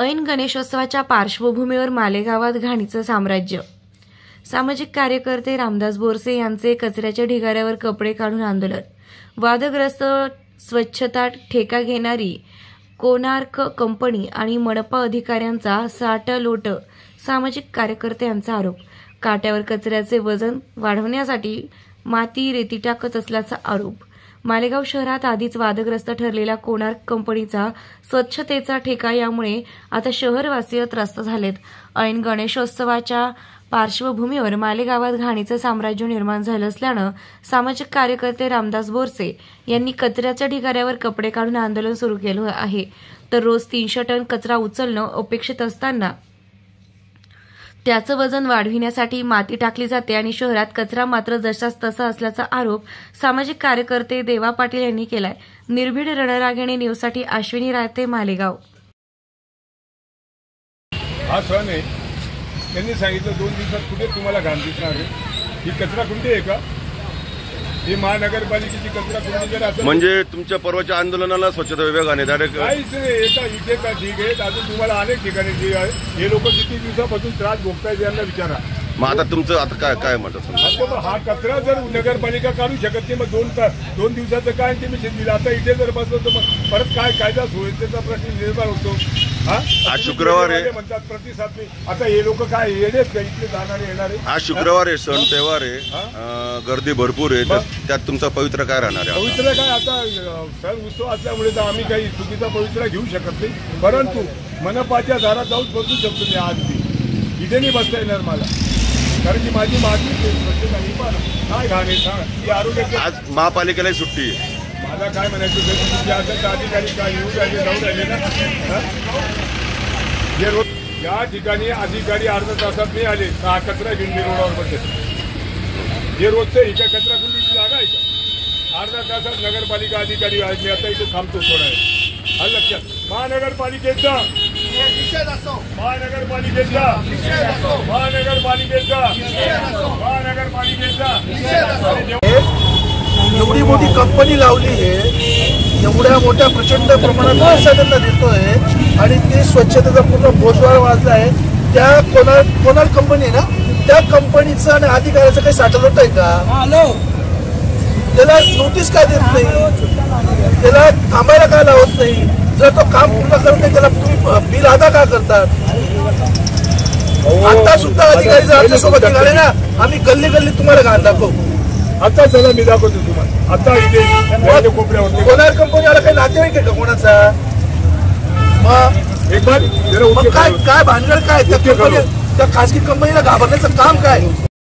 ऐन गणेशोत्सवाच्या पार्श्वभूमीवर मालेगावात घाणीचं साम्राज्य। सामाजिक कार्यकर्ते रामदास बोरसे यांचे कचऱ्याच्या ढिगाऱ्यावर कपडे काढून आंदोलन। वादग्रस्त स्वच्छता ठेका घेणारी कोणार्क कंपनी आणि मनपा अधिकाऱ्यांचा साटलोट। सामाजिक कार्यकर्त्यांचा आरोप। काट्यावर कचऱ्याचे वजन वाढवण्यासाठी माती रेती टाकत असल्याचा आरोप। मालेगाव शहरात आधीच वादग्रस्त ठरलेला कोणार्क कंपनीचा स्वच्छतेचा ठेका यामुळे आता शहरवासीय त्रस्त झालेत। ऐन गणेशोत्सवाच्या पार्श्वभूमीवर मालेगावात घाणीचं साम्राज्य निर्माण झालं असल्यानं सामाजिक कार्यकर्ते रामदास बोरसे यांनी कचऱ्याच्या ढिगाऱ्यावर कपडे काढून आंदोलन सुरू केलं आहे। तर रोज 300 टन कचरा उचलणं अपेक्षित असताना त्याचं वजन वाढविण्यासाठी माती टाकली जाते आणि शहरात कचरा मात्र जसाच तसा असल्याचा आरोप सामाजिक कार्यकर्ते देवा पाटील यांनी केलाय। निर्भीड रणरागिणी न्यूजसाठी अश्विनी राहते, मालेगाव। हा सण आहे, त्यांनी सांगितलं 2 दिवसात कुठे तुम्हाला घाण दिसणार आहे? ही कचरा कुंडी आहे का? ही महानगरपालिकेची कचरा कुंडी जर असेल म्हणजे तुमच्या परवाच्या आंदोलनाला स्वच्छता विभागाने डायरेक्ट काहीच नाही। एका इथे का ठीक आहे, अजून तुम्हाला अनेक ठिकाणी जे आहे हे लोक किती दिवसापासून त्रास भोगतायत यांना विचारा। मग आता तुमचं आता काय म्हणतात? हा कचरा जर नगरपालिका काढू शकत नाही, मग 2 दिवसाचं काय ते मी दिलं। आता इथे जर बसलो तर मग परत काय कायदा सुव्यवस्थेचा प्रश्न निर्माण होतो। आज शुक्रवार आहे म्हणतात प्रतिसाद नाही। आता हे लोक काय येणेच का इथले जाणारे येणारे? आज शुक्रवार आहे, सण तेव्हार आहे, गर्दी भरपूर आहे, त्यात तुमचा पवित्र काय राहणार आहे? पवित्र काय आता सण उत्सव असल्यामुळे तर आम्ही काही चुकीचा पवित्र घेऊ शकत नाही, परंतु मनपाच्या दारात जाऊन बसू शकतो मी। आज मी इथे नाही बसता येणार मला, कारण की माझी मागणी काय घाणे सांग आरोग्याची। आज महापालिकेला सुट्टी आहे। मला काय म्हणायचं, अधिकारी काय येऊन राहिले जाऊन राहिले ना? हे रोज या ठिकाणी अधिकारी अर्ध्या तासात नाही आले, हा कचरा घेऊन रोडावर बसले। हे रोजचं एका कचरा कुंडीची जागा आहे का? अर्ध्या तासात नगरपालिका अधिकारी आहेत, मी आता इथे थांबतो थोडा वेळ। हा लक्षात, महानगरपालिकेचा एवढी मोठी कंपनी लावली आहे, एवढ्या मोठ्या प्रचंड प्रमाणात पैसा त्यांना देतोय आणि ते स्वच्छतेचा पूर्ण भोजवाळ वाजला आहे। त्या कोणार्क कंपनी आहे ना, त्या कंपनीचं आणि अधिकाऱ्याचं काही साठवत आहे का? त्याला नोटीस का देत नाही? त्याला थांबायला का लावत नाही? जर तो काम पूर्ण करत नाही त्याला तुम्ही बिल अदा का करतात? आता सुद्धा अधिकारी जर आमच्यासोबत निघाले ना, आम्ही गल्ली गल्ली तुम्हाला घाण दाखवू। आता चला मी दाखवतो तुम्हाला। आता इथे कोपऱ्यावर कोणार्क कंपनीला काही नातेवाईक आहे का कोणाचा? मग एक बार काय भानगड काय? त्या खासगी कंपनीला घाबरण्याचं काम काय?